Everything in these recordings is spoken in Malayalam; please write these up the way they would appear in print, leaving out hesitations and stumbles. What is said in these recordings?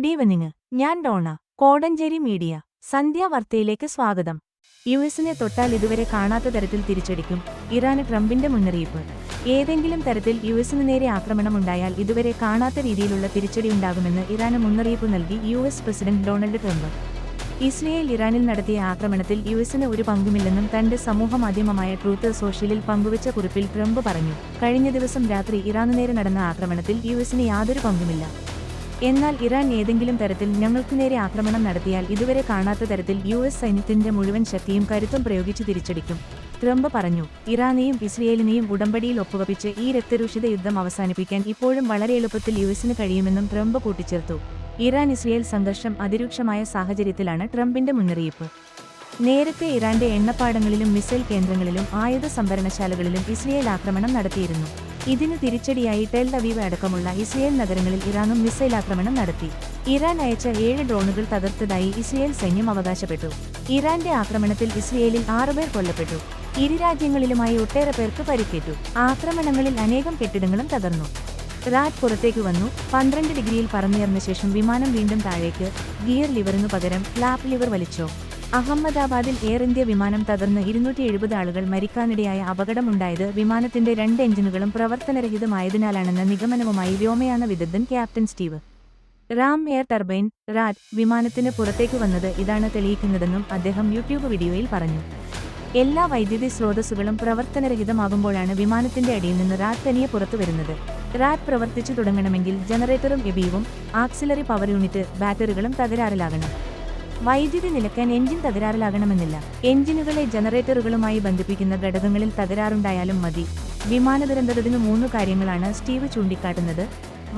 Good evening. ഞാൻ ഡോണ. കോടഞ്ചേരി മീഡിയ. സന്ധ്യാ വാർത്തയിലേക്ക് സ്വാഗതം. യുഎസിനെ തൊട്ടാൽ ഇതുവരെ കാണാത്ത തരത്തിൽ തിരിച്ചടിക്കും ഇറാന് ട്രംപിന്റെ മുന്നറിയിപ്പ്. ഏതെങ്കിലും തരത്തിൽ യുഎസിന് നേരെ ആക്രമണമുണ്ടായാൽ ഇതുവരെ കാണാത്ത രീതിയിലുള്ള തിരിച്ചടിയുണ്ടാകുമെന്ന് ഇറാന് മുന്നറിയിപ്പ് നൽകി US president Donald Trump. Israel ഇറാനിൽ നടത്തിയ ആക്രമണത്തിൽ യുഎസിന് ഒരു പങ്കുമില്ലെന്നും തന്റെ സമൂഹമാധ്യമമായ ട്രൂത്ത് സോഷ്യലിൽ പങ്കുവച്ച കുറിപ്പിൽ ട്രംപ് പറഞ്ഞു. കഴിഞ്ഞ ദിവസം രാത്രി ഇറാനു നേരെ നടന്ന ആക്രമണത്തിൽ യുഎസിന് യാതൊരു പങ്കുമില്ല. എന്നാൽ ഇറാൻ ഏതെങ്കിലും തരത്തിൽ ഞങ്ങൾക്ക് നേരെ ആക്രമണം നടത്തിയാൽ ഇതുവരെ കാണാത്ത തരത്തിൽ യുഎസ് സൈന്യത്തിന്റെ മുഴുവൻ ശക്തിയും കരുത്തും പ്രയോഗിച്ച് തിരിച്ചടിക്കും, ട്രംപ് പറഞ്ഞു. ഇറാനെയും ഇസ്രയേലിനെയും ഉടമ്പടിയിൽ ഒപ്പുവപ്പിച്ച് ഈ രക്തരൂഷിത യുദ്ധം അവസാനിപ്പിക്കാൻ ഇപ്പോഴും വളരെ എളുപ്പത്തിൽ യുഎസിന് കഴിയുമെന്നും ട്രംപ് കൂട്ടിച്ചേർത്തു. ഇറാൻ ഇസ്രയേൽ സംഘർഷം അതിരൂക്ഷമായ സാഹചര്യത്തിലാണ് ട്രംപിന്റെ മുന്നറിയിപ്പ്. നേരത്തെ ഇറാന്റെ എണ്ണപ്പാടങ്ങളിലും മിസൈൽ കേന്ദ്രങ്ങളിലും ആയുധ സംഭരണശാലകളിലും ഇസ്രയേൽ ആക്രമണം നടത്തിയിരുന്നു. ഇതിന് തിരിച്ചടിയായി ടെൽ അവീവ് അടക്കമുള്ള ഇസ്രയേൽ നഗരങ്ങളിൽ ഇറാനും മിസൈൽ ആക്രമണം നടത്തി. ഇറാൻ അയച്ച 7 ഡ്രോണുകൾ തകർത്തതായി ഇസ്രയേൽ സൈന്യം അവകാശപ്പെട്ടു. ഇറാന്റെ ആക്രമണത്തിൽ ഇസ്രയേലിൽ 6 പേർ കൊല്ലപ്പെട്ടു. ഇരു രാജ്യങ്ങളിലുമായി ഒട്ടേറെ പേർക്ക് പരിക്കേറ്റു. ആക്രമണങ്ങളിൽ അനേകം കെട്ടിടങ്ങളും തകർന്നു. റാറ്റ് പുറത്തേക്ക് വന്നു. 12 ഡിഗ്രിയിൽ പറന്നുയർന്ന ശേഷം വിമാനം വീണ്ടും താഴേക്ക്. ഗിയർ ലിവറിനു പകരം ഫ്ലാപ്പ് ലിവർ വലിച്ചോ? അഹമ്മദാബാദിൽ എയർ ഇന്ത്യ വിമാനം തകർന്ന് 270 ആളുകൾ മരിക്കാനിടയായ അപകടമുണ്ടായത് വിമാനത്തിന്റെ 2 എഞ്ചിനുകളും പ്രവർത്തനരഹിതമായതിനാലാണെന്ന നിഗമനവുമായി വ്യോമയാന വിദഗ്ധൻ captain Steve Ram. Air turbine rat വിമാനത്തിന് പുറത്തേക്ക് വന്നത് ഇതാണ് തെളിയിക്കുന്നതെന്നും അദ്ദേഹം യൂട്യൂബ് വീഡിയോയിൽ പറഞ്ഞു. എല്ലാ വൈദ്യുതി സ്രോതസ്സുകളും പ്രവർത്തനരഹിതമാകുമ്പോഴാണ് വിമാനത്തിന്റെ അടിയിൽ നിന്ന് റാറ്റ് തനിയെ പുറത്തുവരുന്നത്. റാറ്റ് പ്രവർത്തിച്ചു തുടങ്ങണമെങ്കിൽ ജനറേറ്ററും എബിയും ആക്സിലറി പവർ യൂണിറ്റ് ബാറ്ററികളും തകരാറിലാകണം. വൈദ്യുതി നിലയ്ക്കാൻ എഞ്ചിൻ തകരാറിലാകണമെന്നില്ല. എഞ്ചിനുകളെ ജനറേറ്ററുകളുമായി ബന്ധിപ്പിക്കുന്ന ഘടകങ്ങളിൽ തകരാറുണ്ടായാലും മതി. വിമാന ദുരന്തത്തിന് 3 കാര്യങ്ങളാണ് സ്റ്റീവ് ചൂണ്ടിക്കാട്ടുന്നത്: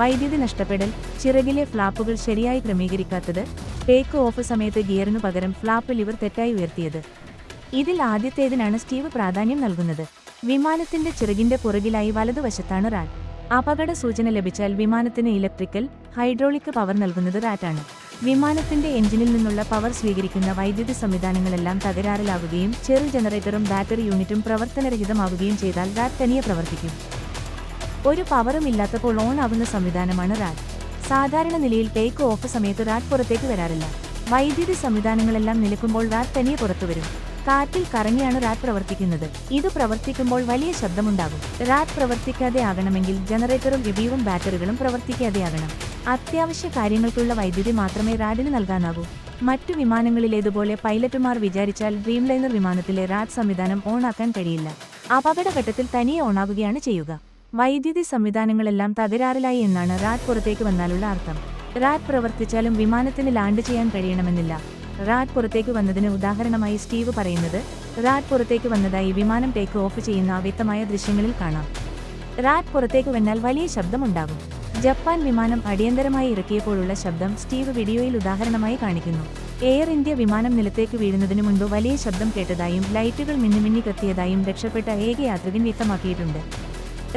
വൈദ്യുതി നഷ്ടപ്പെടൽ, ചിറകിലെ ഫ്ലാപ്പുകൾ ശരിയായി ക്രമീകരിക്കാത്തത്, ടേക്ക് ഓഫ് സമയത്ത് ഗിയറിനു പകരം ഫ്ലാപ്പ് ലിവർ തെറ്റായി ഉയർത്തിയത്. ഇതിൽ ആദ്യത്തേതിനാണ് സ്റ്റീവ് പ്രാധാന്യം നൽകുന്നത്. വിമാനത്തിന്റെ ചിറകിന്റെ പുറകിലായി വലതുവശത്താണ് റാറ്റ്. അപകട സൂചന ലഭിച്ചാൽ വിമാനത്തിന് ഇലക്ട്രിക്കൽ, ഹൈഡ്രോളിക് പവർ നൽകുന്നത് റാറ്റാണ്. വിമാനത്തിന്റെ എഞ്ചിനിൽ നിന്നുള്ള പവർ സ്വീകരിക്കുന്ന വൈദ്യുതി സംവിധാനങ്ങളെല്ലാം തകരാറിലാകുകയും ചെറു ജനറേറ്ററും ബാറ്ററി യൂണിറ്റും പ്രവർത്തനരഹിതമാകുകയും ചെയ്താൽ റാറ്റ് തനിയെ പ്രവർത്തിക്കും. ഒരു പവറും ഇല്ലാത്തപ്പോൾ ഓൺ ആകുന്ന സംവിധാനമാണ് റാറ്റ്. സാധാരണ നിലയിൽ ടേക്ക് ഓഫ് സമയത്ത് റാറ്റ് പുറത്തേക്ക് വരാറില്ല. വൈദ്യുതി സംവിധാനങ്ങളെല്ലാം നിലക്കുമ്പോൾ റാറ്റ് തനിയെ പുറത്തുവരും. കാറ്റിൽ കറങ്ങിയാണ് റാറ്റ് പ്രവർത്തിക്കുന്നത്. ഇത് പ്രവർത്തിക്കുമ്പോൾ വലിയ ശബ്ദമുണ്ടാകും. റാറ്റ് പ്രവർത്തിക്കാതെ ആകണമെങ്കിൽ ജനറേറ്ററും എബിയും ബാറ്ററികളും പ്രവർത്തിക്കാതെയാകണം. അത്യാവശ്യ കാര്യങ്ങൾക്കുള്ള വൈദ്യുതി മാത്രമേ റാറ്റിന് നൽകാനാകൂ. മറ്റു വിമാനങ്ങളിലേതുപോലെ പൈലറ്റുമാർ വിചാരിച്ചാൽ ഡ്രീംലൈനർ വിമാനത്തിലെ റാറ്റ് സംവിധാനം ഓണാക്കാൻ കഴിയില്ല. അപകടഘട്ടത്തിൽ തനിയെ ഓണാകുകയാണ് ചെയ്യുക. വൈദ്യുതി സംവിധാനങ്ങളെല്ലാം തകരാറിലായി എന്നാണ് റാറ്റ് പുറത്തേക്ക് വന്നാലുള്ള അർത്ഥം. റാറ്റ് പ്രവർത്തിച്ചാലും വിമാനത്തിന് ലാൻഡ് ചെയ്യാൻ കഴിയണമെന്നില്ല. റാറ്റ് പുറത്തേക്ക് വന്നതിന് ഉദാഹരണമായി സ്റ്റീവ് പറയുന്നത്, റാറ്റ് പുറത്തേക്ക് വന്നതായി വിമാനം ടേക്ക് ഓഫ് ചെയ്യുന്ന അവ്യക്തമായ ദൃശ്യങ്ങളിൽ കാണാം. റാറ്റ് പുറത്തേക്ക് വന്നാൽ വലിയ ശബ്ദമുണ്ടാകും. ജപ്പാൻ വിമാനം അടിയന്തരമായി ഇറക്കിയപ്പോഴുള്ള ശബ്ദം സ്റ്റീവ് വീഡിയോയിൽ ഉദാഹരണമായി കാണിക്കുന്നു. എയർ ഇന്ത്യ വിമാനം നിലത്തേക്ക് വീഴുന്നതിനു മുൻപ് വലിയ ശബ്ദം കേട്ടതായും ലൈറ്റുകൾ മിന്നിമിന്നി കത്തിയതായും രക്ഷപ്പെട്ട ഏക യാത്രികൻ വ്യക്തമാക്കിയിട്ടുണ്ട്.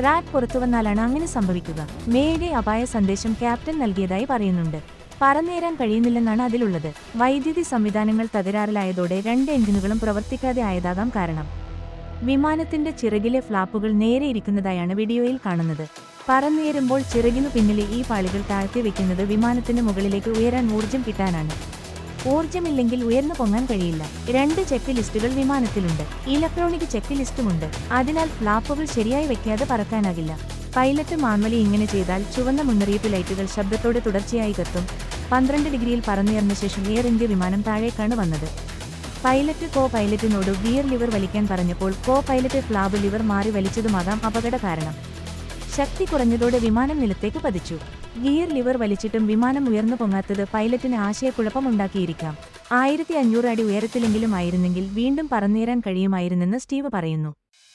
റാറ്റ് പുറത്തുവന്നാലാണ് അങ്ങനെ സംഭവിക്കുക. മേയുടെ അപായ സന്ദേശം ക്യാപ്റ്റൻ നൽകിയതായി പറയുന്നുണ്ട്. പറന്നേരാൻ കഴിയുന്നില്ലെന്നാണ് അതിലുള്ളത്. വൈദ്യുതി സംവിധാനങ്ങൾ തകരാറിലായതോടെ 2 എഞ്ചിനുകളും പ്രവർത്തിക്കാതെ ആയതാകാം കാരണം. വിമാനത്തിന്റെ ചിറകിലെ ഫ്ലാപ്പുകൾ നേരെ ഇരിക്കുന്നതായാണ് വീഡിയോയിൽ കാണുന്നത്. പറന്നേറുമ്പോൾ ചിറകിനു പിന്നിലെ ഈ പാളികൾ താഴ്ത്തി വെക്കുന്നത് വിമാനത്തിന് മുകളിലേക്ക് ഉയരാൻ ഊർജ്ജം കിട്ടാനാണ്. ഊർജ്ജമില്ലെങ്കിൽ ഉയർന്നു പൊങ്ങാൻ കഴിയില്ല. 2 ചെക്ക് ലിസ്റ്റുകൾ വിമാനത്തിലുണ്ട്. Electronic check ലിസ്റ്റുമുണ്ട്. അതിനാൽ ഫ്ലാപ്പുകൾ ശരിയായി വെക്കാതെ പറക്കാനാകില്ല. പൈലറ്റ് മാനുവലി ഇങ്ങനെ ചെയ്താൽ ചുവന്ന മുന്നറിയിപ്പ് ലൈറ്റുകൾ ശബ്ദത്തോടെ തുടർച്ചയായി കത്തും. 12 ഡിഗ്രിയിൽ പറന്നുയർന്ന ശേഷം എയർ ഇന്ത്യ വിമാനം താഴേക്കാണ് വന്നത്. പൈലറ്റ് കോ പൈലറ്റിനോട് ഗിയർ ലിവർ വലിക്കാൻ പറഞ്ഞപ്പോൾ കോ പൈലറ്റ് ഫ്ലാപ്പ് ലിവർ മാറി വലിച്ചതുമാകാം അപകട കാരണം. ശക്തി കുറഞ്ഞതോടെ വിമാനം നിലത്തേക്ക് പതിച്ചു. ഗിയർ ലിവർ വലിച്ചിട്ടും വിമാനം ഉയർന്നു പൊങ്ങാത്തത് പൈലറ്റിന് ആശയക്കുഴപ്പമുണ്ടാക്കിയിരിക്കാം. 1500 അടി ഉയരത്തിലെങ്കിലും ആയിരുന്നെങ്കിൽ വീണ്ടും പറന്നേറാൻ കഴിയുമായിരുന്നെന്ന് സ്റ്റീവ് പറയുന്നു.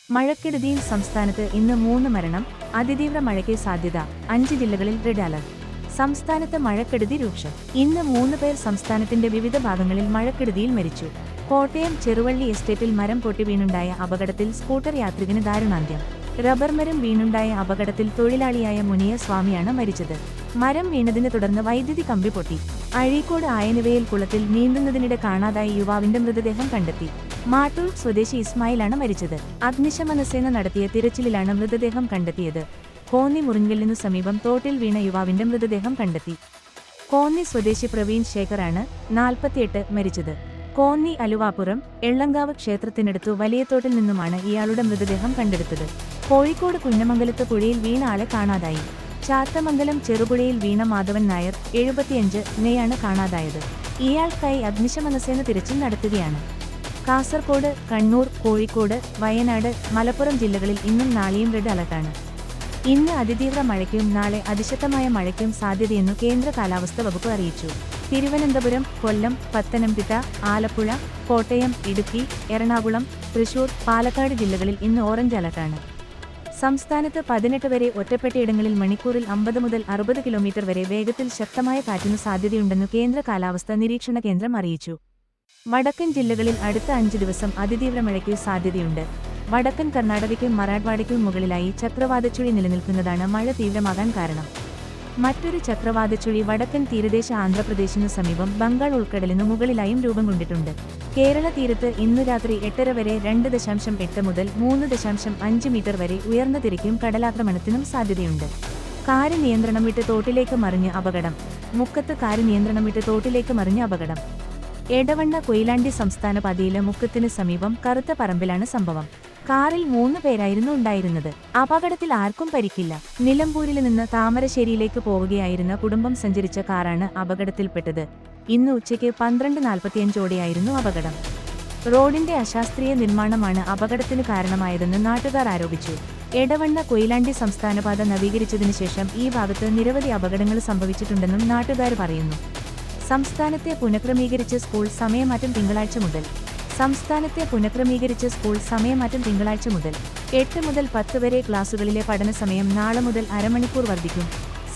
മഴക്കെടുതിയിൽ സംസ്ഥാനത്ത് ഇന്ന് 3 മരണം. അതിതീവ്ര മഴയ്ക്ക് സാധ്യത. 5 ജില്ലകളിൽ റെഡ് അലർട്ട്. സംസ്ഥാനത്ത് മഴക്കെടുതി രൂക്ഷം. ഇന്ന് 3 പേർ സംസ്ഥാനത്തിന്റെ വിവിധ ഭാഗങ്ങളിൽ മഴക്കെടുതിയിൽ മരിച്ചു. കോട്ടയം ചെറുവള്ളി എസ്റ്റേറ്റിൽ മരം പൊട്ടി വീണുണ്ടായ അപകടത്തിൽ സ്കൂട്ടർ യാത്രികന് ദാരുണാന്ത്യം. റബ്ബർ മരം വീണുണ്ടായ അപകടത്തിൽ തൊഴിലാളിയായ മുനിയ സ്വാമിയാണ് മരിച്ചത്. മരം വീണതിനെ തുടർന്ന് വൈദ്യുതി കമ്പി പൊട്ടി. അഴീക്കോട് ആയനവേൽ കുളത്തിൽ നീന്തുന്നതിനിടെ കാണാതായ യുവാവിന്റെ മൃതദേഹം കണ്ടെത്തി. മാട്ടൂർ സ്വദേശി ഇസ്മായിലാണ് മരിച്ചത്. അഗ്നിശമനസേന നടത്തിയ തിരച്ചിലിലാണ് മൃതദേഹം കണ്ടെത്തിയത്. കോന്നി മുറിങ്കലിനു സമീപം തോട്ടിൽ വീണ യുവാവിന്റെ മൃതദേഹം കണ്ടെത്തി. കോന്നി സ്വദേശി പ്രവീൺ ശേഖറാണ് 48 മരിച്ചത്. കോന്നി അലുവാപ്പുറം എള്ളങ്കാവ് ക്ഷേത്രത്തിനടുത്തു വലിയത്തോട്ടിൽ നിന്നുമാണ് ഇയാളുടെ മൃതദേഹം കണ്ടെടുത്തത്. കോഴിക്കോട് കുന്നമംഗലത്ത് പുഴയിൽ വീണ ആളെ കാണാതായി. ചാത്തമംഗലം ചെറുപുഴയിൽ വീണ മാധവൻ നായർ 75 നെയാണ് കാണാതായത്. ഇയാൾക്കായി അഗ്നിശമനസേന തിരച്ചിൽ നടത്തുകയാണ്. കാസർകോട്, കണ്ണൂർ, കോഴിക്കോട്, വയനാട്, മലപ്പുറം ജില്ലകളിൽ ഇന്നും നാളെയും റെഡ് അലർട്ടാണ്. ഇന്ന് അതിതീവ്ര മഴയ്ക്കും നാളെ അതിശക്തമായ മഴയ്ക്കും സാധ്യതയെന്നു കേന്ദ്ര കാലാവസ്ഥാ വകുപ്പ് അറിയിച്ചു. തിരുവനന്തപുരം, കൊല്ലം, പത്തനംതിട്ട, ആലപ്പുഴ, കോട്ടയം, ഇടുക്കി, എറണാകുളം, തൃശൂർ, പാലക്കാട് ജില്ലകളിൽ ഇന്ന് ഓറഞ്ച് അലർട്ടാണ്. സംസ്ഥാനത്ത് 18 വരെ ഒറ്റപ്പെട്ടയിടങ്ങളിൽ മണിക്കൂറിൽ 50 മുതൽ 60 കിലോമീറ്റർ വരെ വേഗത്തിൽ ശക്തമായ കാറ്റിനു സാധ്യതയുണ്ടെന്നു കേന്ദ്ര കാലാവസ്ഥാ നിരീക്ഷണ കേന്ദ്രം അറിയിച്ചു. വടക്കൻ ജില്ലകളിൽ അടുത്ത 5 ദിവസം അതിതീവ്ര മഴയ്ക്കു സാധ്യതയുണ്ട്. വടക്കൻ കർണാടകയ്ക്കും മറാഠ്വാഡയ്ക്കും മുകളിലായി ചക്രവാതച്ചുഴി നിലനിൽക്കുന്നതാണ് മഴ തീവ്രമാകാൻ കാരണം. മറ്റൊരു ചക്രവാതച്ചുഴി വടക്കൻ തീരദേശ ആന്ധ്രാപ്രദേശിനു സമീപം ബംഗാൾ ഉൾക്കടലിനു മുകളിലായും രൂപം കൊണ്ടിട്ടുണ്ട്. കേരള തീരത്ത് ഇന്നു രാത്രി 8:30 വരെ 2.8 മുതൽ 3.5 മീറ്റർ വരെ ഉയർന്ന തിരക്കും കടലാക്രമണത്തിനും സാധ്യതയുണ്ട്. കാര് നിയന്ത്രണം വിട്ട് തോട്ടിലേക്ക് മറിഞ്ഞ് അപകടം. മുക്കത്ത് കാര് നിയന്ത്രണം വിട്ട് തോട്ടിലേക്ക് മറിഞ്ഞ് അപകടം. എടവണ്ണ കൊയിലാണ്ടി സംസ്ഥാന പാതയിലെ മുക്കത്തിന് സമീപം കറുത്ത പറമ്പിലാണ് സംഭവം. കാറിൽ 3 പേരായിരുന്നു ഉണ്ടായിരുന്നത്. അപകടത്തിൽ ആർക്കും പരിക്കില്ല. നിലമ്പൂരിൽ നിന്ന് താമരശ്ശേരിയിലേക്ക് പോവുകയായിരുന്ന കുടുംബം സഞ്ചരിച്ച കാറാണ് അപകടത്തിൽപ്പെട്ടത്. ഇന്ന് ഉച്ചയ്ക്ക് 12:45ഓടെയായിരുന്നു അപകടം. റോഡിന്റെ അശാസ്ത്രീയ നിർമ്മാണമാണ് അപകടത്തിന് കാരണമായതെന്ന് നാട്ടുകാർ ആരോപിച്ചു. എടവണ്ണ കൊയിലാണ്ടി സംസ്ഥാനപാത നവീകരിച്ചതിനു ശേഷം ഈ ഭാഗത്ത് നിരവധി അപകടങ്ങൾ സംഭവിച്ചിട്ടുണ്ടെന്നും നാട്ടുകാർ പറയുന്നു. സംസ്ഥാനത്തെ പുനഃക്രമീകരിച്ച സ്കൂൾ സമയമാറ്റം തിങ്കളാഴ്ച മുതൽ. 8 മുതൽ 10 വരെ ക്ലാസുകളിലെ പഠനസമയം നാളെ മുതൽ അരമണിക്കൂർ വർദ്ധിക്കും.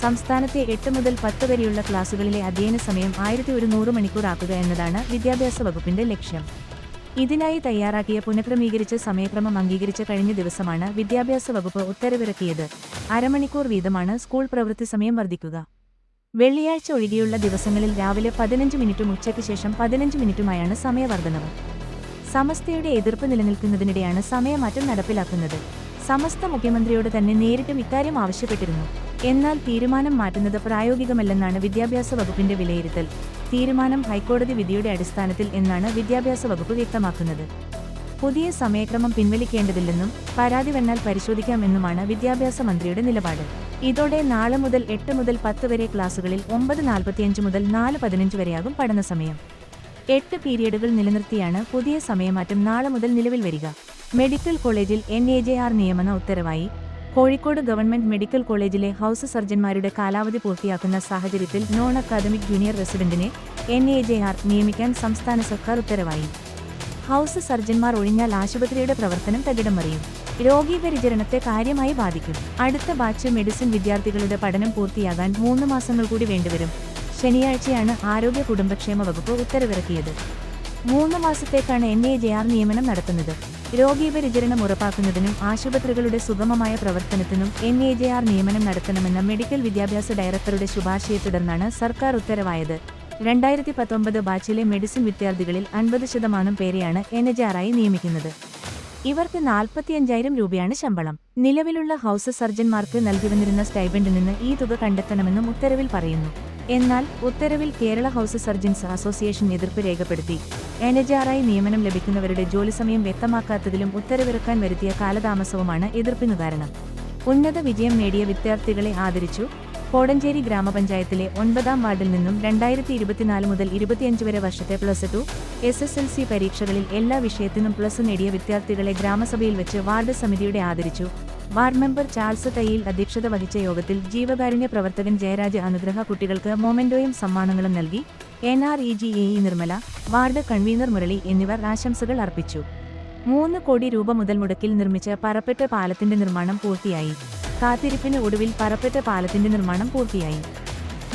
സംസ്ഥാനത്തെ 8 മുതൽ 10 വരെയുള്ള ക്ലാസുകളിലെ അധ്യയന സമയം 1100 മണിക്കൂർ ആക്കുക എന്നതാണ് വിദ്യാഭ്യാസ വകുപ്പിന്റെ ലക്ഷ്യം. ഇതിനായി തയ്യാറാക്കിയ പുനഃക്രമീകരിച്ച സമയക്രമം അംഗീകരിച്ച കഴിഞ്ഞ ദിവസമാണ് വിദ്യാഭ്യാസ വകുപ്പ് ഉത്തരവിറക്കിയത്. അരമണിക്കൂർ വീതമാണ് സ്കൂൾ പ്രവൃത്തി സമയം വർദ്ധിക്കുക. വെള്ളിയാഴ്ച ഒഴികെയുള്ള ദിവസങ്ങളിൽ രാവിലെ 15 മിനിറ്റും ഉച്ചയ്ക്ക് ശേഷം 15 മിനിറ്റുമായാണ് സമയവർദ്ധനവ്. സമസ്തയുടെ എതിർപ്പ് നിലനിൽക്കുന്നതിനിടെയാണ് സമയമാറ്റം നടപ്പിലാക്കുന്നത്. സമസ്ത മുഖ്യമന്ത്രിയോട് തന്നെ നേരിട്ടും ഇക്കാര്യം ആവശ്യപ്പെട്ടിരുന്നു. എന്നാൽ തീരുമാനം മാറ്റുന്നത് പ്രായോഗികമല്ലെന്നാണ് വിദ്യാഭ്യാസ വകുപ്പിന്റെ വിലയിരുത്തൽ. തീരുമാനം ഹൈക്കോടതി വിധിയുടെ അടിസ്ഥാനത്തിൽ എന്നാണ് വിദ്യാഭ്യാസ വകുപ്പ് വ്യക്തമാക്കുന്നത്. പുതിയ സമയക്രമം പിൻവലിക്കേണ്ടതില്ലെന്നും പരാതി വന്നാൽ പരിശോധിക്കാമെന്നുമാണ് വിദ്യാഭ്യാസ മന്ത്രിയുടെ നിലപാട്. ഇതോടെ നാളെ മുതൽ 8 മുതൽ 10 വരെ ക്ലാസുകളിൽ 9:45 മുതൽ 4:15 വരെയാകും പഠനസമയം. 8 പീരിയഡുകൾ നിലനിർത്തിയാണ് പുതിയ സമയമാറ്റം നാളെ മുതൽ നിലവിൽ വരിക. മെഡിക്കൽ കോളേജിൽ NAJR നിയമന ഉത്തരവായി. കോഴിക്കോട് ഗവൺമെന്റ് മെഡിക്കൽ കോളേജിലെ ഹൌസ് സർജൻമാരുടെ കാലാവധി പൂർത്തിയാക്കുന്ന സാഹചര്യത്തിൽ നോൺ അക്കാദമിക് ജൂനിയർ റെസിഡന്റിനെ NAJR നിയമിക്കാൻ സംസ്ഥാന സർക്കാർ ഉത്തരവായി. ഹൌസ് സർജൻമാർ ഒഴിഞ്ഞാൽ ആശുപത്രിയുടെ പ്രവർത്തനം തകിടം മറിയും. രോഗീപരിചരണത്തെ കാര്യമായി ബാധിക്കും. അടുത്ത ബാച്ച് മെഡിസിൻ വിദ്യാർത്ഥികളുടെ പഠനം പൂർത്തിയാകാൻ 3 മാസങ്ങൾ കൂടി വേണ്ടിവരും. ശനിയാഴ്ചയാണ് ആരോഗ്യ കുടുംബക്ഷേമ വകുപ്പ് ഉത്തരവിറക്കിയത്. 3 മാസത്തേക്കാണ് NAJR നിയമനം നടത്തുന്നത്. രോഗീപരിചരണം ഉറപ്പാക്കുന്നതിനും ആശുപത്രികളുടെ സുഗമമായ പ്രവർത്തനത്തിനും NAJR നിയമനം നടത്തണമെന്ന മെഡിക്കൽ വിദ്യാഭ്യാസ ഡയറക്ടറുടെ ശുപാർശയെ തുടർന്നാണ് സർക്കാർ ഉത്തരവായത്. 2019 ബാച്ചിലെ മെഡിസിൻ വിദ്യാർത്ഥികളിൽ 50% പേരെയാണ് NAJRായി നിയമിക്കുന്നത്. ഇവർക്ക് 45,000 രൂപയാണ് ശമ്പളം. നിലവിലുള്ള ഹൌസ് സർജൻമാർക്ക് നൽകിവന്നിരുന്ന സ്റ്റൈപ്പൻഡിൽ നിന്ന് ഈ തുക കണ്ടെത്തണമെന്നും ഉത്തരവിൽ പറയുന്നു. എന്നാൽ ഉത്തരവിൽ കേരള ഹൌസ് സർജൻസ് അസോസിയേഷൻ എതിർപ്പ് രേഖപ്പെടുത്തി. NAJRായി നിയമനം ലഭിക്കുന്നവരുടെ ജോലിസമയം വ്യക്തമാക്കാത്തതിലും ഉത്തരവിറക്കാൻ വരുത്തിയ കാലതാമസവുമാണ് എതിർപ്പിനു കാരണം. ഉന്നത വിജയം നേടിയ വിദ്യാർത്ഥികളെ ആദരിച്ചു. കോടഞ്ചേരി ഗ്രാമപഞ്ചായത്തിലെ 9ാം വാർഡിൽ നിന്നും 2024 മുതൽ 25 വരെ വർഷത്തെ +2, SSLC പരീക്ഷകളിൽ എല്ലാ വിഷയത്തിനും പ്ലസ് നേടിയ വിദ്യാർത്ഥികളെ ഗ്രാമസഭയിൽ വെച്ച് വാർഡ് സമിതിയുടെ ആദരിച്ചു. വാർഡ് മെമ്പർ ചാൾസ് തയ്യിൽ അധ്യക്ഷത വഹിച്ച യോഗത്തിൽ ജീവകാരുണ്യ പ്രവർത്തകൻ ജയരാജ് അനുഗ്രഹ കുട്ടികൾക്ക് മൊമെന്റോയും സമ്മാനങ്ങളും നൽകി. NREGAE Nirmala, ward convener Murali എന്നിവർ ആശംസകൾ അർപ്പിച്ചു. 3 കോടി രൂപ മുതൽ മുടക്കിൽ നിർമ്മിച്ച പറപ്പറ്റ പാലത്തിന്റെ നിർമ്മാണം പൂർത്തിയായി. കാത്തിരിപ്പിന് ഒടുവിൽ പറപ്പറ്റ പാലത്തിന്റെ നിർമ്മാണം പൂർത്തിയായി.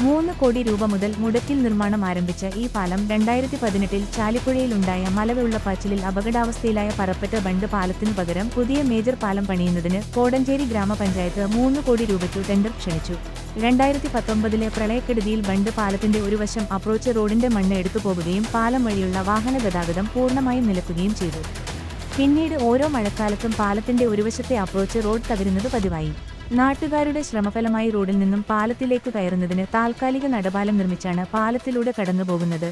3 കോടി രൂപ മുതൽ മുടക്കിൽ നിർമ്മാണം ആരംഭിച്ച ഈ പാലം 2018-ൽ ചാലിപ്പുഴയിലുണ്ടായ മലവെള്ളപ്പാച്ചിലിൽ അപകടാവസ്ഥയിലായ പറപ്പറ്റ ബണ്ട് പാലത്തിനു പകരം പുതിയ മേജർ പാലം പണിയുന്നതിന് കോടഞ്ചേരി ഗ്രാമപഞ്ചായത്ത് 3 കോടി രൂപയ്ക്കു ടെൻഡർ ക്ഷണിച്ചു. 2019-ലെ പ്രളയക്കെടുതിയിൽ ബണ്ട് പാലത്തിന്റെ ഒരു വശം അപ്രോച്ച് റോഡിന്റെ മണ്ണ് എടുത്തുപോകുകയും പാലം വഴിയുള്ള വാഹന ഗതാഗതം പൂർണ്ണമായും നിലയ്ക്കുകയും ചെയ്തു. പിന്നീട് ഓരോ മഴക്കാലത്തും പാലത്തിന്റെ ഒരു വശത്തെ അപ്രോച്ച് റോഡ് തകരുന്നത് പതിവായി. നാട്ടുകാരുടെ ശ്രമഫലമായി റോഡിൽ നിന്നും പാലത്തിലേക്ക് കയറുന്നതിന് താൽക്കാലിക നടപാലം നിർമ്മിച്ചാണ് പാലത്തിലൂടെ കടന്നുപോകുന്നത്.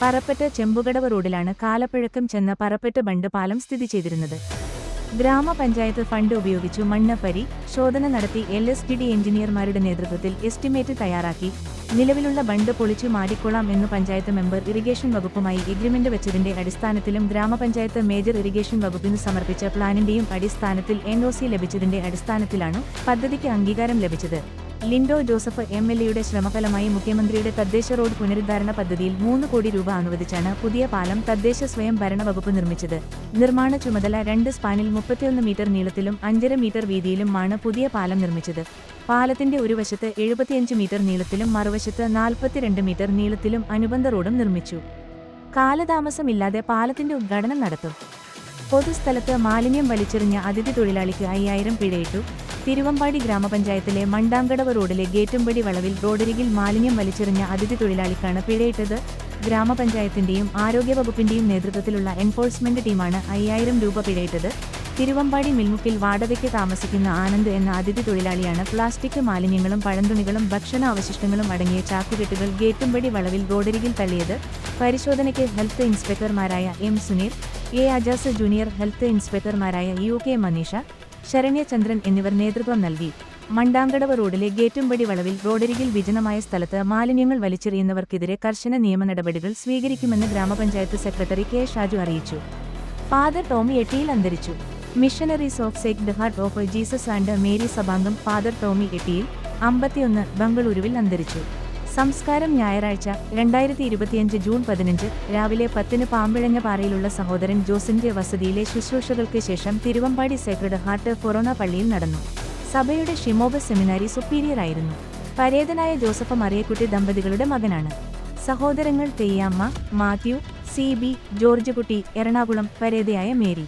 പറപ്പറ്റ ചെമ്പുകടവ് റോഡിലാണ് കാലപ്പഴക്കം ചെന്ന പറപ്പറ്റ ബണ്ട് പാലം സ്ഥിതി ചെയ്തിരുന്നത്. ഗ്രാമപഞ്ചായത്ത് ഫണ്ട് ഉപയോഗിച്ചു മണ്ണ് പരിശോധന നടത്തി LSTD എഞ്ചിനീയർമാരുടെ നേതൃത്വത്തിൽ എസ്റ്റിമേറ്റ് തയ്യാറാക്കി. നിലവിലുള്ള ബണ്ട് പൊളിച്ചു മാറ്റിക്കൊള്ളാം എന്നു പഞ്ചായത്ത് മെമ്പർ ഇറിഗേഷൻ വകുപ്പുമായി എഗ്രിമെന്റ് വെച്ചതിന്റെ അടിസ്ഥാനത്തിലും ഗ്രാമപഞ്ചായത്ത് മേജർ ഇറിഗേഷൻ വകുപ്പിന് സമർപ്പിച്ച പ്ലാനിന്റെയും അടിസ്ഥാനത്തിൽ NOC ലഭിച്ചതിന്റെ അടിസ്ഥാനത്തിലാണ് പദ്ധതിക്ക് അംഗീകാരം ലഭിച്ചത്. ലിൻഡോ ജോസഫ് MLAയുടെ ശ്രമഫലമായി മുഖ്യമന്ത്രിയുടെ തദ്ദേശ റോഡ് പുനരുദ്ധാരണ പദ്ധതിയിൽ 3 കോടി രൂപ അനുവദിച്ചാണ് പുതിയ പാലം തദ്ദേശ സ്വയം ഭരണ വകുപ്പ് നിർമ്മിച്ചത്. നിർമ്മാണ ചുമതല 2 സ്പാനിൽ 31 മീറ്റർ നീളത്തിലും 5.5 മീറ്റർ വീതിയിലുമാണ് പുതിയ പാലം നിർമ്മിച്ചത്. പാലത്തിന്റെ ഒരു വശത്ത് 75 മീറ്റർ നീളത്തിലും മറുവശത്ത് 42 മീറ്റർ നീളത്തിലും അനുബന്ധ റോഡും നിർമ്മിച്ചു. കാലതാമസമില്ലാതെ പാലത്തിന്റെ ഉദ്ഘാടനം നടത്തും. പൊതുസ്ഥലത്ത് മാലിന്യം വലിച്ചെറിഞ്ഞ അതിഥി തൊഴിലാളിക്ക് 5000 പിഴയിട്ടു. തിരുവമ്പാടി ഗ്രാമപഞ്ചായത്തിലെ മണ്ടാങ്കടവ് റോഡിലെ ഗേറ്റുംപടി വളവിൽ റോഡരികിൽ മാലിന്യം വലിച്ചെറിഞ്ഞ അതിഥി തൊഴിലാളിക്കാണ് പിഴയിട്ടത്. ഗ്രാമപഞ്ചായത്തിന്റെയും ആരോഗ്യവകുപ്പിന്റെയും നേതൃത്വത്തിലുള്ള എൻഫോഴ്സ്മെന്റ് ടീമാണ് 5000 രൂപ പിഴയിട്ടത്. തിരുവമ്പാടി മിൽമുക്കിൽ വാടകയ്ക്ക് താമസിക്കുന്ന ആനന്ദ് എന്ന അതിഥി തൊഴിലാളിയാണ് പ്ലാസ്റ്റിക് മാലിന്യങ്ങളും പഴന്തുണികളും ഭക്ഷണ അവശിഷ്ടങ്ങളും അടങ്ങിയ ചാക്കുകെട്ടുകൾ ഗേറ്റുംപടി വളവിൽ റോഡരികിൽ തള്ളിയത്. പരിശോധനയ്ക്ക് ഹെൽത്ത് ഇൻസ്പെക്ടർമാരായ M. Suneer, A. Ajas, junior health ഇൻസ്പെക്ടർമാരായ UK മനീഷ, ശരണ്യചന്ദ്രൻ എന്നിവർ നേതൃത്വം നൽകി. മണ്ടാങ്കടവ് റോഡിലെ ഗേറ്റുംപടി വളവിൽ റോഡരികിൽ വിജനമായ സ്ഥലത്ത് മാലിന്യങ്ങൾ വലിച്ചെറിയുന്നവർക്കെതിരെ കർശന നിയമ നടപടികൾ സ്വീകരിക്കുമെന്ന് ഗ്രാമപഞ്ചായത്ത് സെക്രട്ടറി K. ഷാജു അറിയിച്ചു. ഫാദർ ടോമി എട്ടിയിൽ അന്തരിച്ചു. Missionaries of sacred heart of Jesus and Mary സഭാംഗം ഫാദർ ടോമി എട്ടിയിൽ 51 ബംഗളൂരുവിൽ അന്തരിച്ചു. സംസ്കാരം ഞായറാഴ്ച 2025 ജൂൺ 15 രാവിലെ 10-ന് പാമ്പിഴഞ്ഞപാറയിലുള്ള സഹോദരൻ ജോസിന്റെ വസതിയിലെ ശുശ്രൂഷകൾക്ക് ശേഷം തിരുവമ്പാടി സേക്രഡ് ഹാർട്ട് ഫൊറോന പള്ളിയിൽ നടന്നു. സഭയുടെ ഷിമോബ സെമിനാരി സുപ്പീരിയർ ആയിരുന്നു. പരേതനായ ജോസഫ് മറിയക്കുട്ടി ദമ്പതികളുടെ മകനാണ്. സഹോദരങ്ങൾ തെയ്യാമ്മ, മാത്യു, CB, ജോർജ് കുട്ടി, എറണാകുളം. പരേതയായ മേരി.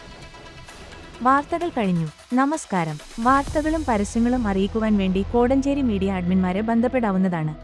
വാർത്തകൾ കഴിഞ്ഞു. നമസ്കാരം. വാർത്തകളും പരസ്യങ്ങളും അറിയിക്കുവാൻ വേണ്ടി കോടഞ്ചേരി മീഡിയ അഡ്മിന്മാരെ ബന്ധപ്പെടാവുന്നതാണ്.